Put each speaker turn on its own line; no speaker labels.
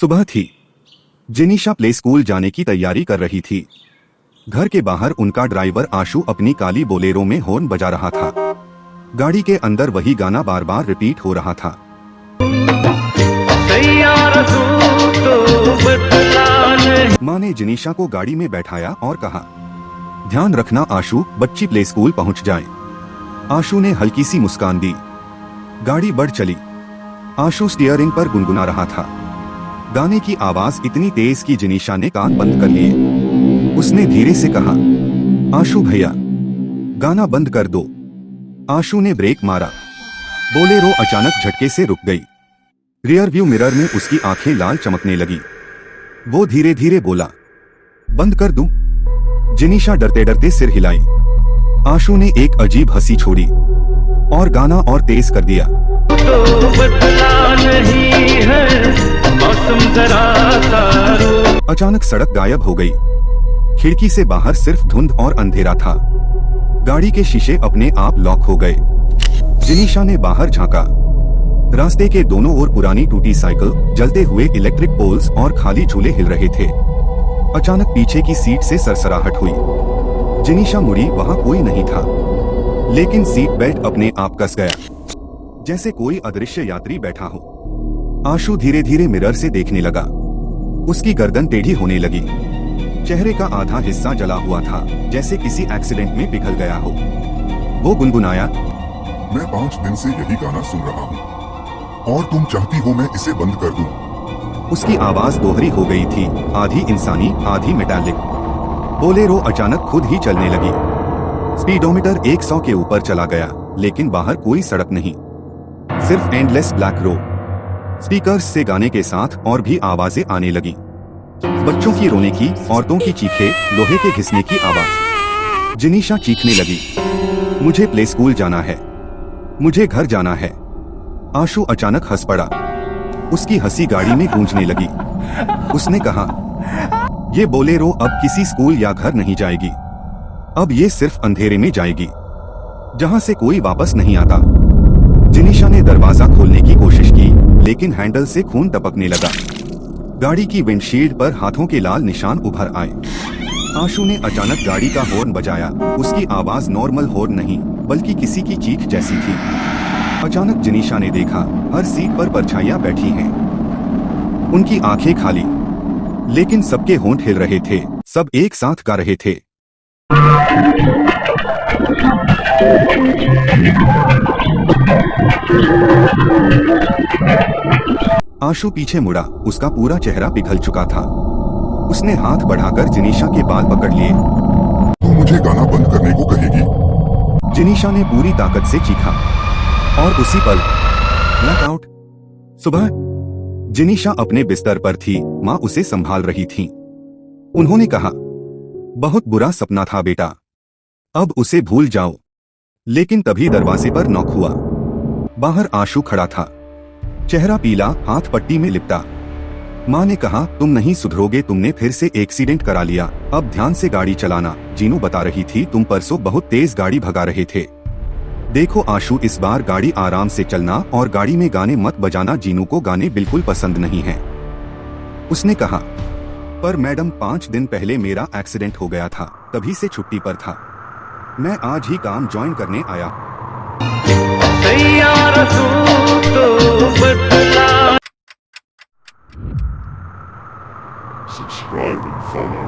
सुबह थी। Jinisha play school जाने की तैयारी कर रही थी। घर के बाहर उनका ड्राइवर आशु अपनी काली बोलेरो में हॉर्न बजा रहा था। गाड़ी के अंदर वही गाना बार बार रिपीट हो रहा था। माँ ने जिनीशा को गाड़ी में बैठाया और कहा, ध्यान रखना आशु, बच्ची प्ले स्कूल पहुंच जाए। आशु ने हल्की सी मुस्कान दी। गाड़ी बढ़ चली। आशु स्टीयरिंग पर गुनगुना रहा था। गाने की आवाज इतनी तेज कि जिनीशा ने कान बंद कर लिए। उसने धीरे से कहा, आशु भैया, गाना बंद कर दो। आशु ने ब्रेक मारा। बोलेरो अचानक झटके से रुक गई। रियर व्यू मिरर में उसकी आंखें लाल चमकने लगी। वो धीरे धीरे बोला, बंद कर दूं? जिनीशा डरते डरते सिर हिलाई। आशु ने एक अजीब हंसी छोड़ी और गाना और तेज कर दिया। तो बदला नहीं है मौसम जरा सा। अचानक सड़क गायब हो गई। खिड़की से बाहर सिर्फ धुंध और अंधेरा था। गाड़ी के शीशे अपने आप लॉक हो गए। जिनीशा ने बाहर झांका। रास्ते के दोनों ओर पुरानी टूटी साइकिल, जलते हुए इलेक्ट्रिक पोल्स और खाली झूले हिल रहे थे। अचानक पीछे की सीट से सरसराहट हुई। जिनीशा मुड़ी, वहां कोई नहीं था, लेकिन सीट बेल्ट अपने आप कस गया, जैसे कोई अदृश्य यात्री बैठा हो। आशु धीरे धीरे मिरर से देखने लगा। उसकी गर्दन टेढ़ी होने लगी। चेहरे का आधा हिस्सा जला हुआ था, जैसे किसी एक्सीडेंट में पिघल गया हो। वो गुनगुनाया,
मैं 5 दिन से यही गाना सुन रहा हूँ और तुम चाहती हो मैं इसे बंद कर दूं।
उसकी आवाज दोहरी हो गई थी, आधी इंसानी आधी मेटालिक। बोलेरो अचानक खुद ही चलने लगी। स्पीडोमीटर 100 के ऊपर चला गया, लेकिन बाहर कोई सड़क नहीं, सिर्फ एंडलेस ब्लैक रोड। स्पीकर्स से गाने के साथ और भी आवाजें आने लगी। बच्चों की रोने की, औरतों की चीखें, लोहे के घिसने की आवाज। जिनीशा चीखने लगी, मुझे प्ले स्कूल जाना है, मुझे घर जाना है। आशु अचानक हंस पड़ा। उसकी हंसी गाड़ी में गूंजने लगी। उसने कहा, ये बोलेरो अब किसी स्कूल या घर नहीं जाएगी। अब ये सिर्फ अंधेरे में जाएगी, जहां से कोई वापस नहीं आता। जिनीशा ने दरवाजा खोलने की कोशिश की, लेकिन हैंडल से खून टपकने लगा। गाड़ी की विंडशील्ड पर हाथों के लाल निशान उभर आए। आशु ने अचानक गाड़ी का हॉर्न बजाया। उसकी आवाज नॉर्मल हॉर्न नहीं, बल्कि किसी की चीख जैसी थी। अचानक जिनीशा ने देखा, हर सीट पर परछाइयां बैठी हैं। उनकी आंखें खाली, लेकिन सबके होंठ हिल रहे थे। सब एक साथ गा रहे थे। आशु पीछे मुड़ा। उसका पूरा चेहरा पिघल चुका था। उसने हाथ बढ़ाकर जिनीशा के बाल पकड़ लिए।
तू मुझे गाना बंद करने को कहेगी?
जिनीशा ने पूरी ताकत से चीखा और उसी पल ब्लैकआउट। सुबह जिनीशा अपने बिस्तर पर थी। माँ उसे संभाल रही थी। उन्होंने कहा, बहुत बुरा सपना था बेटा, अब उसे भूल जाओ। लेकिन तभी दरवाजे पर नॉक हुआ। बाहर आशु खड़ा था, चेहरा पीला, हाथ पट्टी में लिपटा। माँ ने कहा, तुम नहीं सुधरोगे, तुमने फिर से एक्सीडेंट करा लिया, अब ध्यान से गाड़ी चलाना। जीनू बता रही थी, तुम परसों बहुत तेज गाड़ी भगा रहे थे। देखो आशु, इस बार गाड़ी आराम से चलना और गाड़ी में गाने मत बजाना। जीनू को गाने बिल्कुल पसंद नहीं हैं। उसने कहा, पर मैडम 5 दिन पहले मेरा एक्सीडेंट हो गया था, तभी से छुट्टी पर था। मैं आज ही काम ज्वाइन करने आया।
Subscribe and follow.